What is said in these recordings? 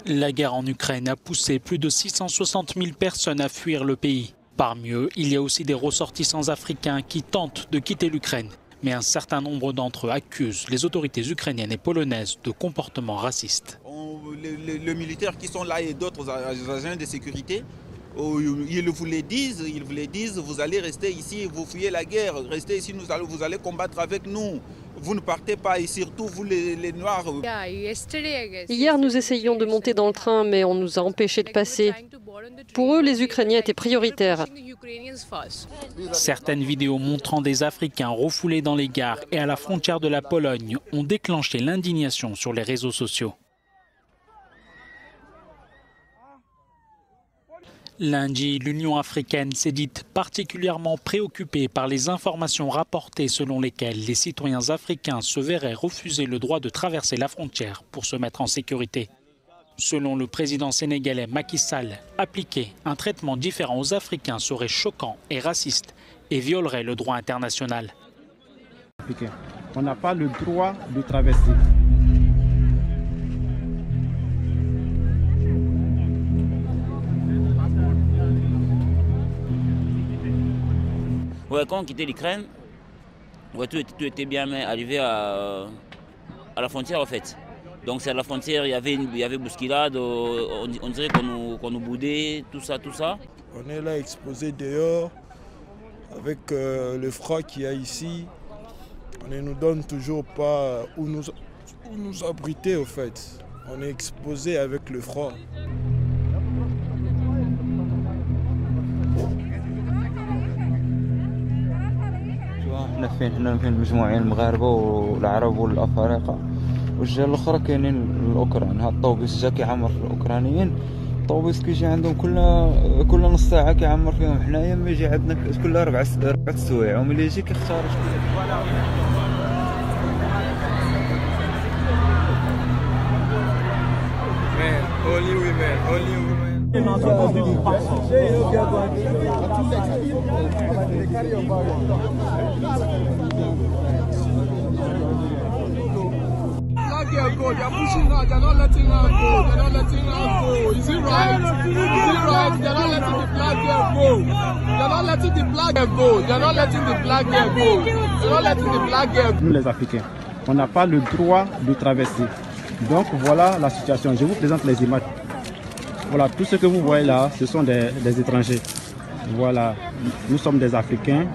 La guerre en Ukraine a poussé plus de 660 000 personnes à fuir le pays. Parmi eux, il y a aussi des ressortissants africains qui tentent de quitter l'Ukraine. Mais un certain nombre d'entre eux accusent les autorités ukrainiennes et polonaises de comportements racistes. Les militaires qui sont là et d'autres agents de sécurité, ils vous les disent, vous allez rester ici, vous fuyez la guerre, restez ici, vous allez combattre avec nous. Vous ne partez pas, et surtout vous les Noirs. Hier, nous essayions de monter dans le train, mais on nous a empêchés de passer. Pour eux, les Ukrainiens étaient prioritaires. Certaines vidéos montrant des Africains refoulés dans les gares et à la frontière de la Pologne ont déclenché l'indignation sur les réseaux sociaux. Lundi, l'Union africaine s'est dite particulièrement préoccupée par les informations rapportées selon lesquelles les citoyens africains se verraient refuser le droit de traverser la frontière pour se mettre en sécurité. Selon le président sénégalais Macky Sall, appliquer un traitement différent aux Africains serait choquant et raciste et violerait le droit international. On n'a pas le droit de traverser. Ouais, quand on quittait l'Ukraine, ouais, tout était bien arrivé à la frontière en fait. Donc c'est à la frontière, il y avait bousculade, on dirait qu'on nous boudait, tout ça. On est là exposé dehors avec le froid qu'il y a ici. On ne nous donne toujours pas où nous abriter au fait. On est exposé avec le froid. حنا فين مجموعين المغاربه والعرب والافارقه والجهه الاخرى كاينين الاوكران. هاد الطوبيس جا كيعمر في الاوكرانيين. الطوبيس كيجي عندهم كل نص ساعه كيعمر فيهم. حنايا ما يجي عندنا كل 4 سوايع وملي يجي كيختار. Only women. Black girl go, they are pushing her, they are not letting her go, they are not letting her go. Is it right? They are not letting the black girl go. They are not letting the black girl go. They are not letting the black girl go. They are not letting the black girl go. Nous les Africains, on n'a pas le droit de traverser. Donc voilà la situation. Je vous présente les images. Voilà, tout ce que vous voyez là, ce sont des étrangers. Voilà, nous sommes des Africains.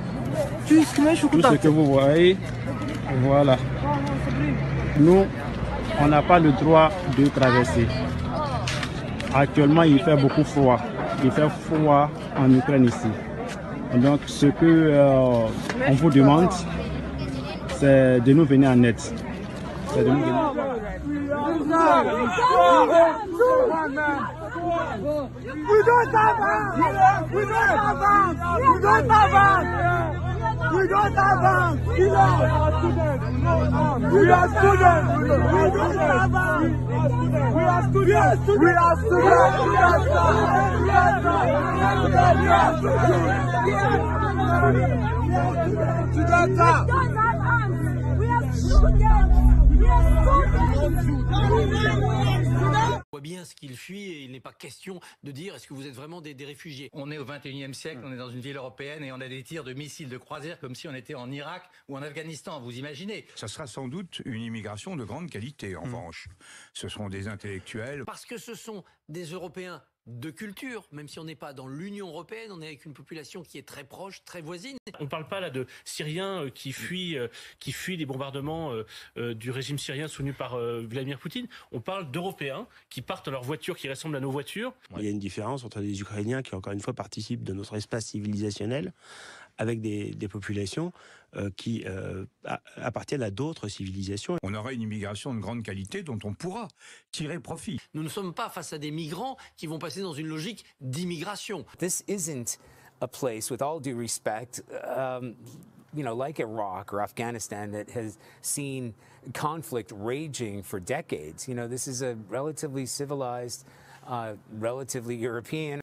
Tout ce que vous voyez, voilà. Nous, on n'a pas le droit de traverser. Actuellement, il fait beaucoup froid. Il fait froid en Ukraine ici. Donc, ce que on vous demande, c'est de nous venir en aide. C'est de nous venir. We don't have arms! We don't have arms! We don't have arms! We don't have arms! We are students! We are students! We don't have arms! We are students! We are students! On voit bien ce qu'il fuit et il n'est pas question de dire est-ce que vous êtes vraiment des réfugiés. On est au XXIe siècle, on est dans une ville européenne et on a des tirs de missiles de croisière comme si on était en Irak ou en Afghanistan, vous imaginez. Ça sera sans doute une immigration de grande qualité en revanche. Ce seront des intellectuels. Parce que ce sont des Européens de culture, même si on n'est pas dans l'Union européenne, on est avec une population qui est très proche, très voisine. On ne parle pas là de Syriens qui fuient des bombardements du régime syrien soutenu par Vladimir Poutine. On parle d'Européens qui partent dans leurs voitures qui ressemblent à nos voitures. Il y a une différence entre les Ukrainiens qui, encore une fois, participent de notre espace civilisationnel avec des populations qui appartiennent à d'autres civilisations. On aura une immigration de grande qualité dont on pourra tirer profit. Nous ne sommes pas face à des migrants qui vont passer dans une logique d'immigration. This isn't a place, with all due respect, like Iraq or Afghanistan that has seen conflict raging for decades. This is a relatively civilized, relatively European